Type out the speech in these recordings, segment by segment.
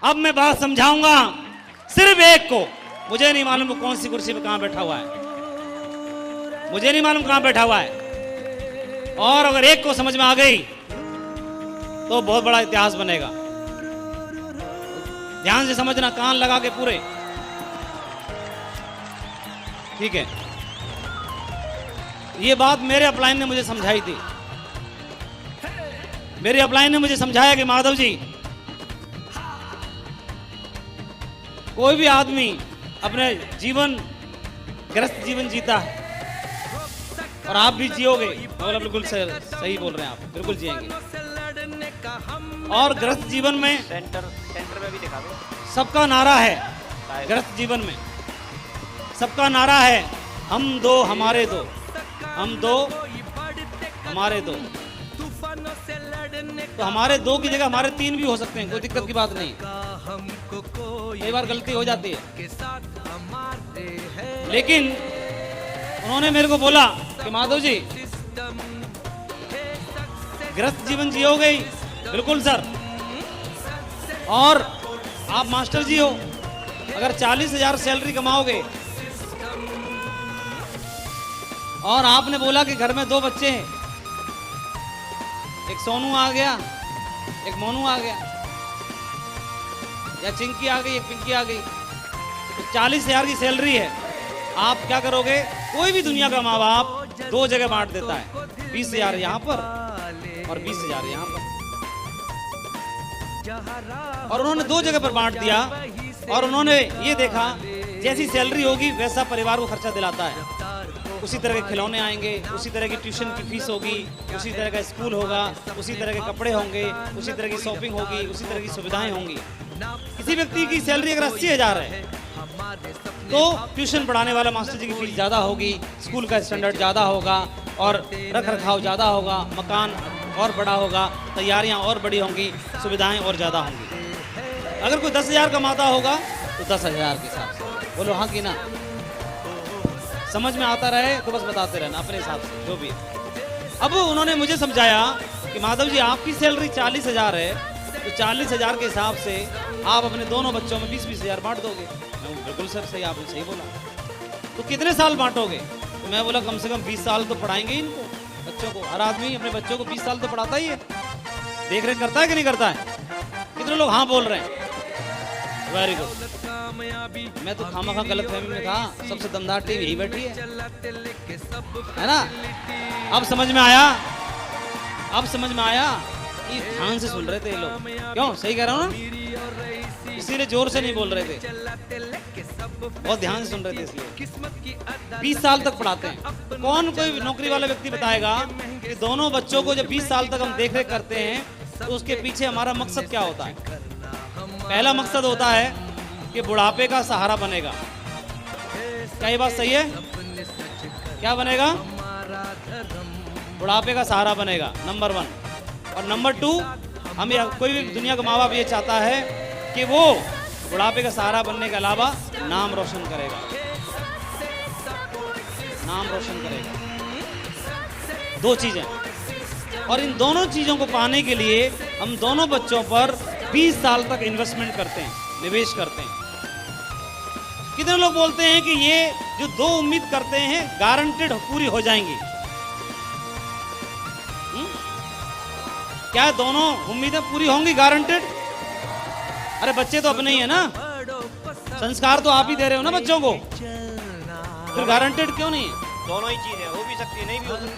अब मैं बात समझाऊंगा सिर्फ एक को। मुझे नहीं मालूम वो कौन सी कुर्सी पे कहां बैठा हुआ है, मुझे नहीं मालूम कहां बैठा हुआ है। और अगर एक को समझ में आ गई तो बहुत बड़ा इतिहास बनेगा। ध्यान से समझना, कान लगा के पूरे, ठीक है। ये बात मेरे अपलाइन ने मुझे समझाई थी। मेरे अपलाइन ने मुझे समझाया कि माधव जी, कोई भी आदमी अपने जीवन, ग्रस्त जीवन जीता है और आप भी जियोगे। बोला बिल्कुल सही बोल रहे हैं आप, बिल्कुल जिएंगे। और ग्रस्त जीवन में सेंटर में भी दिखा दो। सबका नारा है, ग्रस्त जीवन में सबका नारा है, हम दो हमारे दो, हम दो हमारे दो। तो हमारे दो की जगह हमारे तीन भी हो सकते हैं, कोई दिक्कत की बात नहीं। कई बार गलती हो जाती है, लेकिन उन्होंने मेरे को बोला कि माधव जी, ग्रस्त जीवन जियोगे ही। बिल्कुल सर। और आप मास्टर जी हो, अगर 40,000 सैलरी कमाओगे और आपने बोला कि घर में 2 बच्चे हैं, एक सोनू आ गया, एक मोनू आ गया, या चिंकी आ गई, एक पिंकी आ गई, तो 40,000 की सैलरी है। आप क्या करोगे? कोई भी दुनिया का माँ बाप 2 जगह बांट देता है, 20,000 यहाँ पर और 20,000 यहाँ पर। और उन्होंने 2 जगह पर बांट दिया और उन्होंने ये देखा जैसी सैलरी होगी वैसा परिवार को खर्चा दिलाता है। उसी तरह के खिलौने आएंगे, उसी तरह की ट्यूशन की फीस होगी, उसी तरह का स्कूल होगा, उसी तरह के कपड़े होंगे, उसी तरह की शॉपिंग होगी, उसी तरह की सुविधाएं होंगी। किसी व्यक्ति की सैलरी अगर 80,000 है तो ट्यूशन पढ़ाने वाला मास्टर जी की फीस ज़्यादा होगी, स्कूल का स्टैंडर्ड ज़्यादा होगा और रख रखाव ज़्यादा होगा, मकान और बड़ा होगा, तैयारियां और बड़ी होंगी, सुविधाएं और ज़्यादा होंगी। अगर कोई 10,000 कमाता होगा तो 10,000 के हिसाब से। बोलो हाँ कि ना? समझ में आता रहे तो बस बताते रहना अपने हिसाब से जो भी है। अब उन्होंने मुझे समझाया कि माधव जी, आपकी सैलरी 40,000 है, तो 40,000 के हिसाब से आप अपने दोनों बच्चों में 20,000 बांट दोगे। मैं बिल्कुल सर सही, आपने सही बोला। तो कितने साल बांटोगे? तो मैं बोला कम से कम 20 साल तो पढ़ाएंगे इनको, बच्चों को। हर आदमी अपने बच्चों को 20 साल तो पढ़ाता ही है, देख रेख करता है कि नहीं करता है? कितने लोग हाँ बोल रहे हैं? Very good. मैं तो खामा खा गलत फहमी में था, सबसे दमदार टीम यही बैठी है ना? अब समझ में आया, अब समझ में आया। ये ध्यान से सुन रहे थे ये लोग, क्यों? सही कह रहा हूँ ना? इसीलिए जोर से नहीं बोल रहे थे, बहुत ध्यान से सुन रहे थे इसलिए। 20 साल तक पढ़ाते हैं। कौन कोई नौकरी वाला व्यक्ति बताएगा कि दोनों बच्चों को जब 20 साल तक हम देख रेख करते हैं तो उसके पीछे हमारा मकसद क्या होता है? पहला मकसद होता है कि बुढ़ापे का सहारा बनेगा। क्या ये बात सही है? क्या बनेगा? बुढ़ापे का सहारा बनेगा, नंबर 1। और नंबर 2, हम कोई भी दुनिया का माँ बाप ये चाहता है कि वो बुढ़ापे का सहारा बनने के अलावा नाम रोशन करेगा, नाम रोशन करेगा। 2 चीजें, और इन दोनों चीजों को पाने के लिए हम दोनों बच्चों पर 20 साल तक इन्वेस्टमेंट करते हैं, निवेश करते हैं। कितने लोग बोलते हैं कि ये जो 2 उम्मीद करते हैं गारंटेड पूरी हो जाएंगी? क्या दोनों उम्मीदें पूरी होंगी गारंटेड? अरे बच्चे तो अपने ही है ना, संस्कार तो आप ही दे रहे हो ना बच्चों को, फिर गारंटेड क्यों नहीं है? दोनों ही चीजें हो भी सकती है, नहीं भी हो सकती।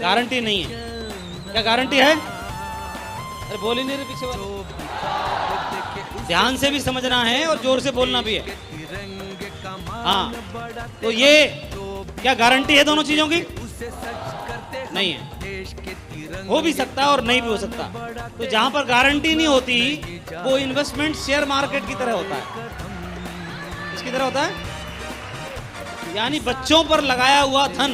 गारंटी नहीं है। क्या गारंटी है? अरे बोल ही नहीं रहे पीछे वाले। ध्यान से भी समझना है और जोर से बोलना भी है। हाँ, तो ये क्या गारंटी है दोनों चीजों की? नहीं है। हो भी सकता है और नहीं भी हो सकता। तो जहां पर गारंटी नहीं होती वो इन्वेस्टमेंट शेयर मार्केट की तरह होता है। किसकी तरह होता है? यानी बच्चों पर लगाया हुआ धन,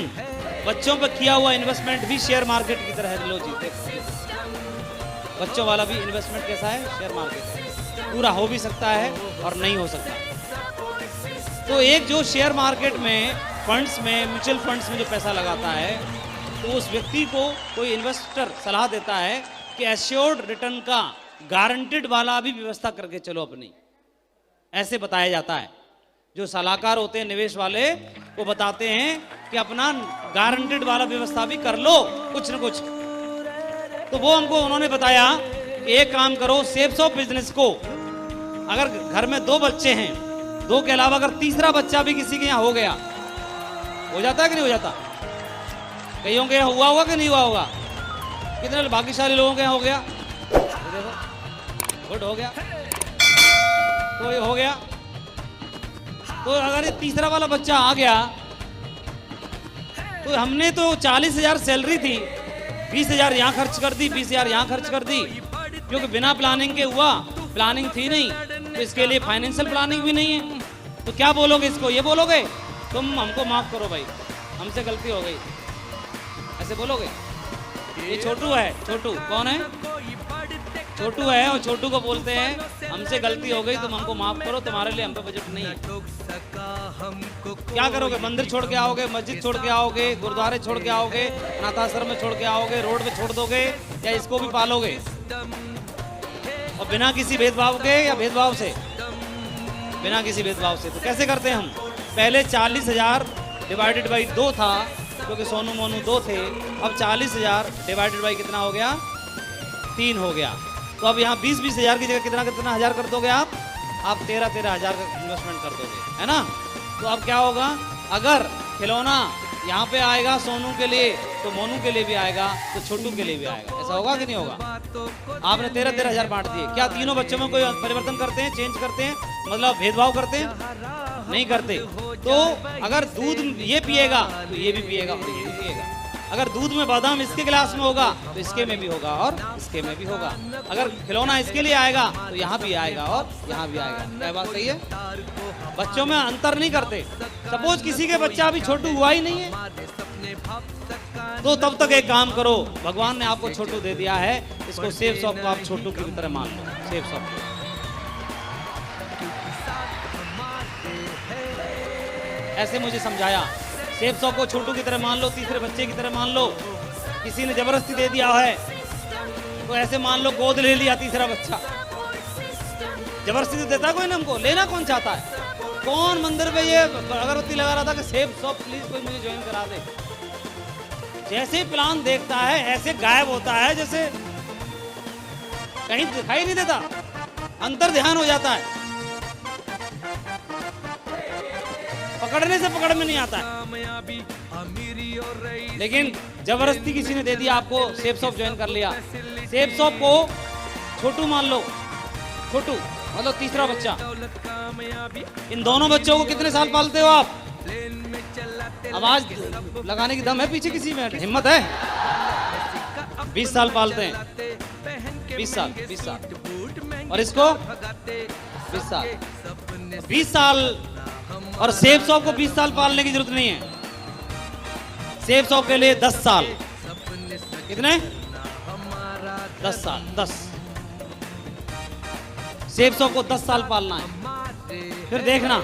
बच्चों पर किया हुआ इन्वेस्टमेंट भी शेयर मार्केट की तरह है। लो जी, बच्चों वाला भी इन्वेस्टमेंट कैसा है? Share market. पूरा हो भी सकता है और नहीं हो सकता। तो एक जो शेयर मार्केट में, फंड्स में, म्यूचुअल फंड्स में जो पैसा लगाता है, तो उस व्यक्ति को कोई इन्वेस्टर सलाह देता है कि एश्योर्ड रिटर्न का गारंटेड वाला भी व्यवस्था करके चलो अपनी, ऐसे बताया जाता है। जो सलाहकार होते हैं निवेश वाले, वो बताते हैं कि अपना गारंटेड वाला व्यवस्था भी कर लो कुछ न कुछ। तो वो हमको उन्होंने बताया कि एक काम करो, सेफ्स ऑफ बिजनेस को, अगर घर में 2 बच्चे हैं, 2 के अलावा अगर तीसरा बच्चा भी किसी के यहाँ हो गया, हो जाता है कि नहीं हो जाता? कईयों के यहाँ हुआ होगा कि नहीं हुआ होगा? कितने भाग्यशाली लोगों के यहाँ हो गया, गुड हो गया, तो ये हो गया। तो अगर ये तीसरा वाला बच्चा आ गया, तो हमने तो 40,000 सैलरी थी, 20,000 यहाँ खर्च कर दी, 20,000 यहाँ खर्च कर दी, क्योंकि बिना प्लानिंग के हुआ, प्लानिंग थी नहीं, तो इसके लिए फाइनेंशियल प्लानिंग भी नहीं है। तो क्या बोलोगे इसको? ये बोलोगे तुम हमको माफ करो भाई, हमसे गलती हो गई, ऐसे बोलोगे? ये छोटू है, छोटू कौन है? छोटू है, और छोटू को बोलते हैं हमसे गलती हो गई, तुम हमको माफ करो, तुम्हारे लिए हम पे बजट नहीं है। क्या करोगे? मंदिर छोड़ के आओगे, मस्जिद छोड़ के आओगे, गुरुद्वारे छोड़ के आओगे, अनाथाश्रम में छोड़ के आओगे, रोड पे छोड़ दोगे, या इसको भी पालोगे? और बिना किसी भेदभाव के, या भेदभाव से? बिना किसी भेदभाव से। तो कैसे करते हैं हम? पहले 40,000 डिवाइडेड बाई 2 था, क्योंकि सोनू मोनू 2 थे। अब 40,000 डिवाइडेड बाई कितना हो गया? 3 हो गया। तो अब यहाँ 20,000 की जगह कितना हजार कर दोगे आप? 13,000 का इन्वेस्टमेंट कर दोगे, है ना? तो अब क्या होगा? अगर खिलौना यहाँ पे आएगा सोनू के लिए, तो मोनू के लिए भी आएगा, तो छोटू के लिए भी आएगा। ऐसा होगा कि नहीं होगा? आपने 13,000 बांट दिए। क्या तीनों बच्चों में कोई परिवर्तन करते हैं, चेंज करते हैं, मतलब भेदभाव करते हैं? नहीं करते। तो अगर दूध ये पिएगा तो ये भी पिएगा और ये भी पिएगा। अगर दूध में बादाम इसके गिलास में होगा तो इसके में भी होगा और इसके में भी होगा। अगर खिलौना इसके लिए आएगा तो यहाँ भी आएगा और यहाँ भी आएगा। क्या बात सही है? बच्चों में अंतर नहीं करते। सपोज किसी के बच्चा अभी छोटू हुआ ही नहीं है, तो तब तक एक काम करो, भगवान ने आपको छोटू दे दिया है, इसको सेफ शॉप को आप छोटू की तरह मान लो। सेफ शॉप को ऐसे मुझे समझाया, सेफ शॉप को छोटू की तरह मान लो, तीसरे बच्चे की तरह मान लो। किसी ने जबरदस्ती दे दिया है तो ऐसे मान लो गोद ले लिया तीसरा बच्चा। जबरदस्ती देता कोई ना, हमको लेना कौन चाहता है? कौन मंदिर पे ये अगरबत्ती लगा रहा था कि सेफ शॉप प्लीज कोई मुझे ज्वाइन करा दे? जैसे प्लान देखता है ऐसे गायब होता है, जैसे कहीं दिखाई नहीं देता, अंतर ध्यान हो जाता है, पकड़ने से पकड़ में नहीं आता है। लेकिन जबरदस्ती किसी ने दे दिया आपको, सेफ शॉप ज्वाइन कर लिया। सेफ शॉप को छोटू मान लो, छोटू मतलब तीसरा बच्चा। इन दोनों बच्चों को कितने साल पालते हो आप? आवाज लगाने की दम है पीछे किसी में? हिम्मत है? 20 साल पालते हैं। 20 साल। और इसको 20 साल। 20 साल और सेफ शॉप को 20 साल पालने की जरूरत नहीं है। सेफ शॉप के लिए 10 साल। कितने? 10 साल। 10 सेफ शॉप को 10 साल पालना है। फिर देखना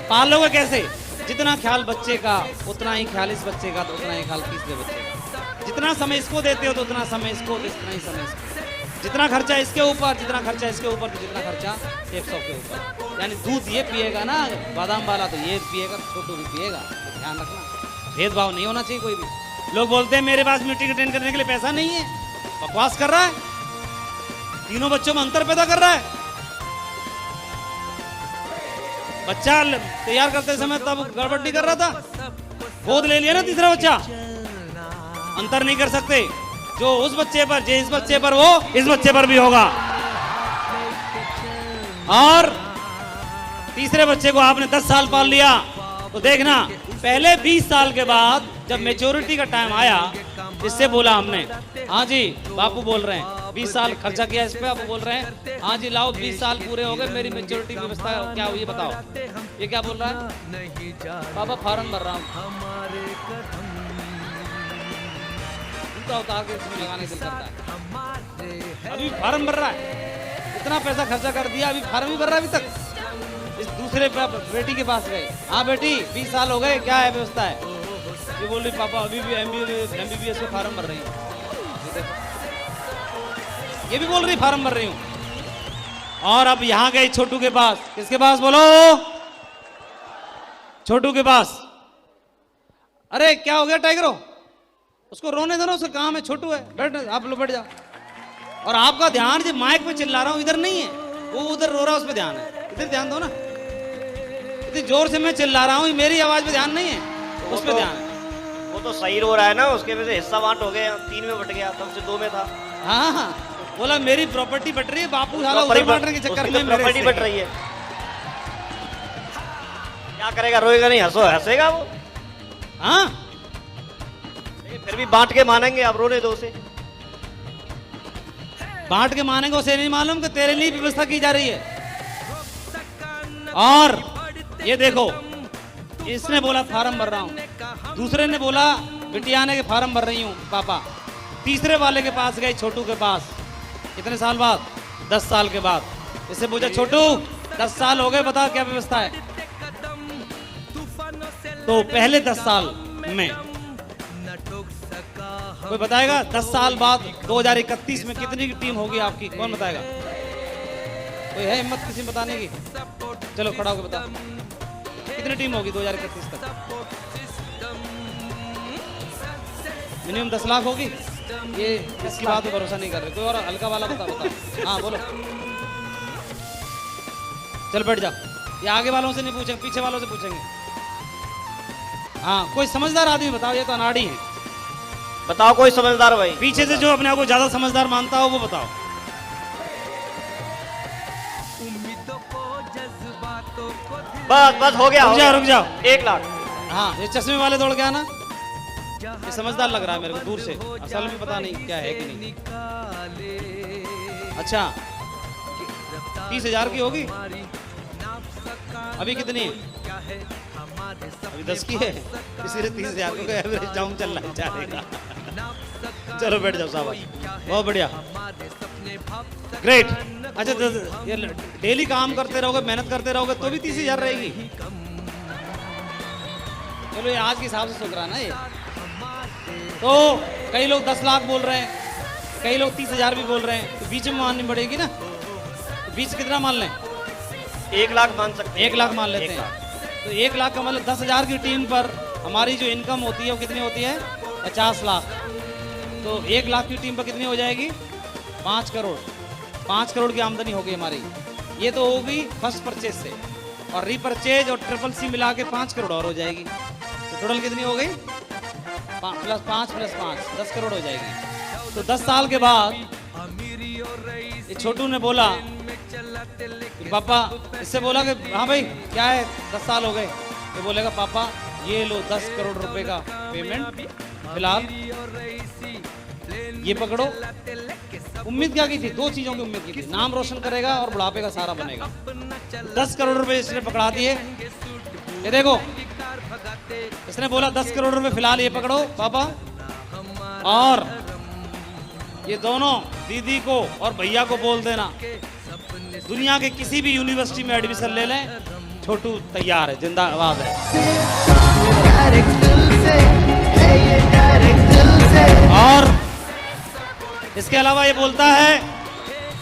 पालोगे कैसे? जितना ख्याल बच्चे का उतना ही ख्याल इस बच्चे का, तो उतना ही ख्याल तीसरे बच्चे का। जितना समय इसको देते हो तो उतना समय इसको, इतना ही समय इसको। जितना खर्चा इसके ऊपर, जितना खर्चा इसके ऊपर, तो जितना खर्चा सेफ शॉप के ऊपर। यानी दूध ये पिएगा ना बादाम वाला, तो ये पिएगा, छोटू भी पिएगा। तो ध्यान रखना, भेदभाव नहीं होना चाहिए कोई भी। लोग बोलते हैं मेरे पास मीटिंग अटेंड करने के लिए पैसा नहीं है, बकवास कर रहा है। तीनों बच्चों में अंतर पैदा कर रहा है। बच्चा तैयार करते समय तब गड़बड़ नहीं कर रहा था, गोद ले लिया ना तीसरा बच्चा। अंतर नहीं कर सकते, जो उस बच्चे पर, जो इस बच्चे पर, वो इस बच्चे पर भी होगा। और तीसरे बच्चे को आपने 10 साल पाल लिया, तो देखना पहले 20 साल के बाद जब मेच्योरिटी का टाइम आया, इससे बोला हमने, हाँ जी बापू बोल रहे हैं 20 साल खर्चा किया इस पे, आप बोल रहे हैं हाँ जी लाओ 20 साल पूरे हो गए, मेरी मेच्योरिटी व्यवस्था क्या हुई बताओ। ये क्या बोल रहा है? पापा फॉर्म भर रहा हूँ। उतार के इसमें लगाने दिल करता है। अभी फॉर्म भर रहा है, इतना पैसा खर्चा कर दिया, अभी फॉर्म ही भर रहा है अभी तक। इस दूसरे बेटी के पास गए, हाँ बेटी 20 साल हो गए, क्या है व्यवस्था है? ये बोल रही पापा अभी भी MBBS का फॉर्म भर रही है। ये भी बोल रही फार्म भर रही हूं। और अब यहां गई छोटू के पास। किसके पास बोलो? छोटू के पास। अरे क्या हो गया टाइगरो? उसको रोने दो ना, उसका काम है, छोटू है, बैठ, आप लोग बैठ जाओ। और आपका ध्यान जो माइक पे चिल्ला रहा हूं इधर नहीं है, वो उधर रो रहा है, उस पर ध्यान है। इधर ध्यान दो ना, इतनी जोर से मैं चिल्ला रहा हूं, मेरी आवाज पे ध्यान नहीं है, उस पर ध्यान है। वो तो सही रो रहा है ना, उसके वजह से हिस्सा बांट हो गया, 3 में बट गया, तब से 2 में था। हाँ हाँ, बोला मेरी प्रॉपर्टी बट रही है, बापू साला उधर बांटने के चक्कर में प्रॉपर्टी बट रही है। क्या करेगा, रोएगा नहीं, हंसेगा वो। हाँ फिर भी बांट के मानेंगे, अब रोने दो उसे। बांट के मानेंगे, उसे नहीं मालूम कि तेरे लिए व्यवस्था की जा रही है। और ये देखो, इसने बोला फार्म भर रहा हूं, दूसरे ने बोला बिटिया ने के फार्म भर रही हूं पापा, तीसरे वाले के पास गए, छोटू के पास। कितने साल बाद? 10 साल के बाद। इससे पूछा, छोटू 10 साल हो गए, बता क्या व्यवस्था है? तो पहले 10 साल में कोई बताएगा? 10 साल बाद 2031 में कितनी की टीम होगी आपकी? कौन बताएगा? कोई है हिम्मत किसी बताने की? चलो खड़ा होकर बता, कितनी टीम होगी 2031 तक? मिनिमम 10 लाख होगी। ये इसकी बात पे भरोसा नहीं कर रहे। कोई और हल्का वाला बता। हाँ बोलो, चल बैठ जा। ये आगे वालों से नहीं पूछेंगे, पीछे वालों से पूछेंगे। हाँ कोई समझदार आदमी बताओ, ये तो अनाड़ी है। बताओ कोई समझदार भाई। पीछे से जो अपने आप को ज्यादा समझदार मानता हो वो बताओ। बस हो गया, रुक जाओ। 1 लाख। हाँ ये चश्मे वाले दौड़ गया ना, ये समझदार लग रहा है मेरे को दूर से, असल में पता नहीं क्या है कि नहीं। अच्छा 30,000 की होगी। अभी कितनी है? अभी 10 की है, इसीलिए 30,000 को एवरेज डाउन चल रहा है, चलेगा। चलो बैठ जाओ साहब, बहुत बढ़िया, ग्रेट। अच्छा ये डेली काम करते रहोगे, मेहनत करते रहोगे तो भी 30,000 रहेगी। चलो ये आज के हिसाब से सोच रहा ना ये। तो कई लोग 10 लाख बोल रहे हैं, कई लोग 30,000 भी बोल रहे हैं, तो बीच में माननी पड़ेगी ना। तो बीच कितना मान लें? 1 लाख मान सकते हैं। 1 लाख मान लेते हैं। तो 1 लाख का मतलब 10,000 की टीम पर हमारी जो इनकम होती है वो कितनी होती है? 50 लाख। तो 1 लाख की टीम पर कितनी हो जाएगी? 5 करोड़। 5 करोड़ की आमदनी होगी हमारी। ये तो होगी फर्स्ट परचेज से, और रीपरचेज और ट्रिपल सी मिला के 5 करोड़ और हो जाएगी। तो टोटल कितनी हो गई? 5 + 5 10 करोड़ हो जाएगी। तो 10 साल के बाद ये छोटू ने बोला, पापा, इससे बोला कि हाँ भाई क्या है 10 साल हो गए, तो बोलेगा पापा ये लो 10 करोड़ रुपए का पेमेंट, फिलहाल ये पकड़ो। उम्मीद क्या की थी? 2 चीजों की उम्मीद की थी, नाम रोशन करेगा और बुढ़ापे का सहारा बनेगा। 10 करोड़ रुपए इसने पकड़ा दिए। ये देखो, इसने बोला 10 करोड़ रुपए फिलहाल ये पकड़ो पापा, और ये दोनों दीदी को और भैया को बोल देना दुनिया के किसी भी यूनिवर्सिटी में एडमिशन ले लें, छोटू तैयार है, जिंदाबाद है। और इसके अलावा ये बोलता है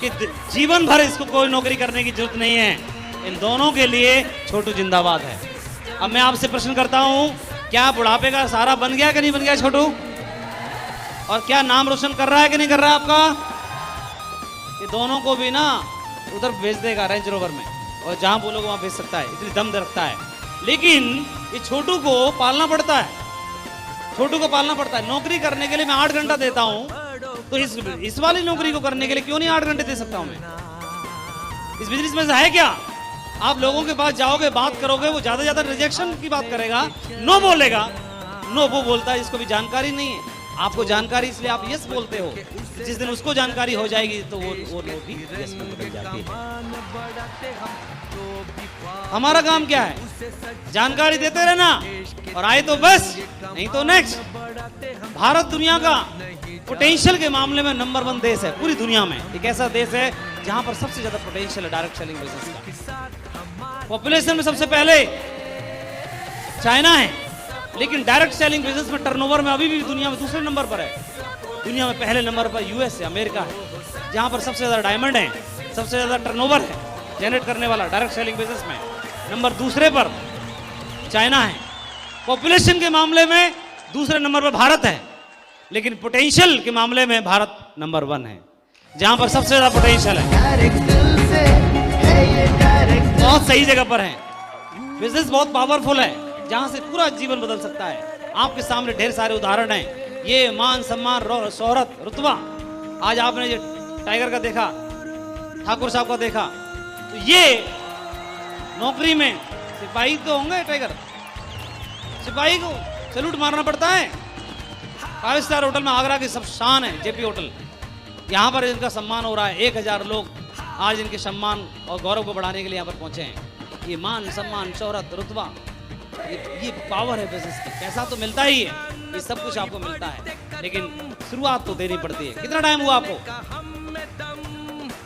कि जीवन भर इसको कोई नौकरी करने की जरूरत नहीं है। इन दोनों के लिए छोटू जिंदाबाद है। अब मैं आपसे प्रश्न करता हूं, क्या बुढ़ापे का सहारा बन गया कि नहीं बन गया छोटू? और क्या नाम रोशन कर रहा है कि नहीं कर रहा है आपका? ये दोनों को भी ना उधर भेज देगा रेंज रोवर में, और जहां बोलोगे वहां भेज सकता है, इतनी दम रखता है। लेकिन ये छोटू को पालना पड़ता है, छोटू को पालना पड़ता है। नौकरी करने के लिए मैं 8 घंटा देता हूं, तो इस वाली नौकरी को करने के लिए क्यों नहीं 8 घंटे दे सकता हूं मैं? इस बिजनेस में है क्या? आप लोगों के पास जाओगे, बात करोगे, वो ज्यादा ज्यादा रिजेक्शन की बात करेगा, नो बोलेगा। नो वो बोलता है जिसको भी जानकारी नहीं है। आपको जानकारी इसलिए आप यस बोलते हो, जिस दिन उसको जानकारी हो जाएगी तो वो नो भी यस में बदल जाती है। हमारा काम क्या है? जानकारी देते रहना, और आए तो बस, नहीं तो नेक्स्ट। भारत दुनिया का पोटेंशियल के मामले में नंबर 1 देश है पूरी दुनिया में। एक ऐसा देश है जहां पर सबसे ज्यादा पोटेंशियल है डायरेक्ट सेलिंग बिजनेस का। पॉपुलेशन में सबसे पहले चाइना है, लेकिन डायरेक्ट सेलिंग बिजनेस में टर्नओवर में अभी भी दुनिया में दूसरे नंबर पर है। दुनिया में पहले नंबर पर यूएस है, अमेरिका है। जहाँ पर सबसे ज़्यादा डायमंड है, सबसे ज़्यादा टर्नओवर है जनरेट करने वाला डायरेक्ट सेलिंग बिजनेस में। नंबर दूसरे पर चाइना है, पॉपुलेशन के मामले में दूसरे नंबर पर भारत है, लेकिन पोटेंशियल के मामले में भारत नंबर 1 है, जहाँ पर सबसे ज़्यादा पोटेंशियल है। बहुत सही जगह पर है, बिजनेस बहुत पावरफुल है, जहाँ से पूरा जीवन बदल सकता है। आपके सामने ढेर सारे उदाहरण हैं। ये मान सम्मान शोहरत रुतबा, आज आपने ये टाइगर का देखा, ठाकुर साहब का देखा, तो ये नौकरी में सिपाही तो होंगे, टाइगर सिपाही को सैल्यूट मारना पड़ता है। 5 स्टार होटल में आगरा की सब शान है जेपी होटल, यहाँ पर इनका सम्मान हो रहा है। 1000 लोग आज इनके सम्मान और गौरव को बढ़ाने के लिए यहाँ पर पहुंचे हैं। ये मान सम्मान शोहरत रुतबा, ये पावर है बिजनेस की। पैसा तो मिलता ही है, ये सब कुछ आपको मिलता है, लेकिन शुरुआत तो देनी पड़ती है। कितना टाइम हुआ आपको?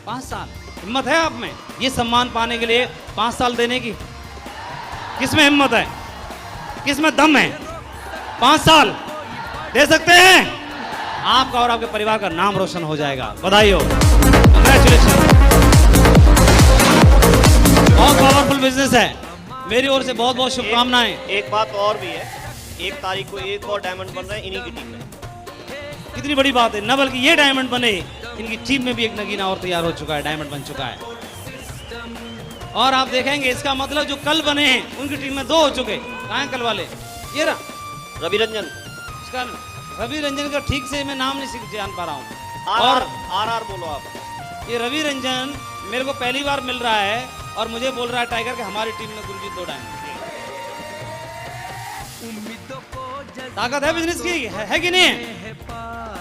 5 साल। हिम्मत है आप में ये सम्मान पाने के लिए 5 साल देने की? किसमें हिम्मत है, किसमें दम है? 5 साल दे सकते हैं? आपका और आपके परिवार का नाम रोशन हो जाएगा। बधाई हो, कांग्रेचुलेशन। बहुत पावरफुल बिजनेस है, मेरी ओर से बहुत बहुत शुभकामनाएं। एक बात और भी है, 1 तारीख को एक और डायमंड बन रहा है इन्हीं की टीम में। कितनी बड़ी बात है, न बल्कि ये डायमंड बने, इनकी टीम में भी एक नगीना और तैयार हो चुका है, डायमंड बन चुका है। और आप देखेंगे इसका मतलब जो कल बने हैं उनकी टीम में 2 हो चुके। कहाँ हैं कल वाले? ये रहा रवि रंजन। इसका रवि रंजन का ठीक से मैं नाम नहीं जान पा रहा हूँ। और आर बोलो आप। ये रवि रंजन मेरे को पहली बार मिल रहा है और मुझे बोल रहा है टाइगर कि हमारी टीम में गुरजीत 2 डायमंड। ताकत है बिजनेस की, है कि नहीं है?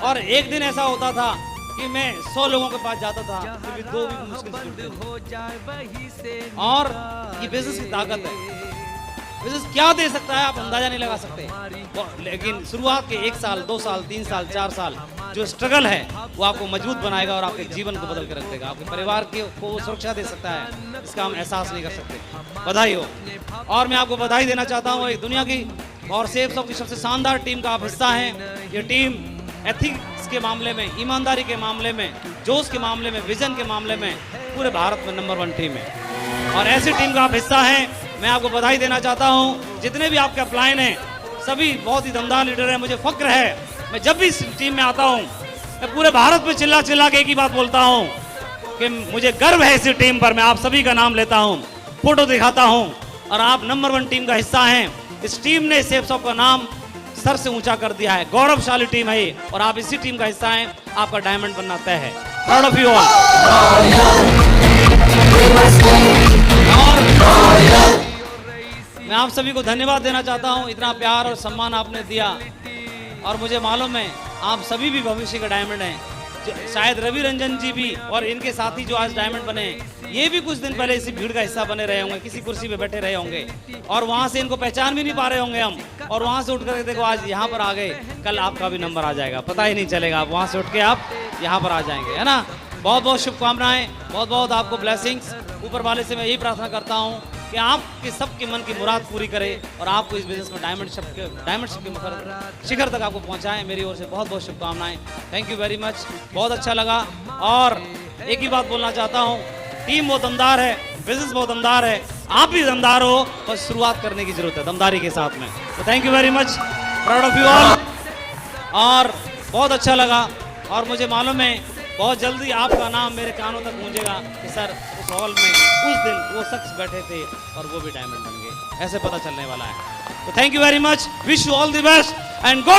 और एक दिन ऐसा होता था कि मैं 100 लोगों के पास जाता था, फिर भी 2 भी मुश्किल से जुड़ते थे। और ये बिजनेस की ताकत है। बिजनेस क्या दे सकता है आप अंदाजा नहीं लगा सकते, लेकिन शुरुआत के 1 साल 2 साल 3 साल 4 साल जो स्ट्रगल है वो आपको मजबूत बनाएगा और आपके जीवन को बदल के रख देगा। आपके परिवार को सुरक्षा दे सकता है, इसका हम एहसास नहीं कर सकते। बधाई हो। और मैं आपको बधाई देना चाहता हूँ, एक दुनिया की और सेफ की सबसे शानदार टीम का आप हिस्सा हैं। ये टीम एथिक्स के मामले में, ईमानदारी के मामले में, जोश के मामले में, विजन के मामले में पूरे भारत में नंबर 1 टीम है और ऐसी टीम का आप हिस्सा हैं। मैं आपको बधाई देना चाहता हूं। जितने भी आपके अपलाइन हैं सभी बहुत ही दमदार लीडर हैं। मुझे फक्र है, मैं जब भी इस टीम में आता हूं मैं पूरे भारत में चिल्ला चिल्ला के एक ही बात बोलता हूं कि मुझे गर्व है इसी टीम पर। मैं आप सभी का नाम लेता हूं, फोटो दिखाता हूं और आप नंबर 1 टीम का हिस्सा हैं। इस टीम ने सेफ शॉप का नाम सर से ऊंचा कर दिया है, गौरवशाली टीम है ये और आप इसी टीम का हिस्सा हैं। आपका डायमंड बनना तय है। Proud of you all. मैं आप सभी को धन्यवाद देना चाहता हूं, इतना प्यार और सम्मान आपने दिया और मुझे मालूम है आप सभी भी भविष्य के डायमंड हैं। शायद रवि रंजन जी भी और इनके साथी जो आज डायमंड बने ये भी कुछ दिन पहले इसी भीड़ का हिस्सा बने रहे होंगे, किसी कुर्सी पे बैठे रहे होंगे और वहां से इनको पहचान भी नहीं पा रहे होंगे हम, और वहां से उठ कर देखो आज यहाँ पर आ गए। कल आपका भी नंबर आ जाएगा, पता ही नहीं चलेगा, आप वहां से उठ के आप यहाँ पर आ जाएंगे, है ना। बहुत बहुत शुभकामनाएं, बहुत बहुत आपको ब्लेसिंग्स। ऊपर वाले से मैं यही प्रार्थना करता हूँ कि आपके सबके मन की मुराद पूरी करे और आपको इस बिजनेस में डायमंड शिप के शिखर तक आपको पहुंचाएं। मेरी ओर से बहुत बहुत शुभकामनाएं। थैंक यू वेरी मच, बहुत अच्छा लगा। और एक ही बात बोलना चाहता हूं, टीम बहुत दमदार है, बिजनेस बहुत दमदार है, आप भी दमदार हो, बस शुरुआत करने की जरूरत है दमदारी के साथ में। तो thank you very much, proud of you all. और बहुत अच्छा लगा और मुझे मालूम है बहुत जल्दी आपका नाम मेरे कानों तक गूंजेगा कि सर उस हॉल में उस दिन वो शख्स बैठे थे और वो भी डायमंड बन गए, ऐसे पता चलने वाला है। तो thank you very much, wish you all the best and God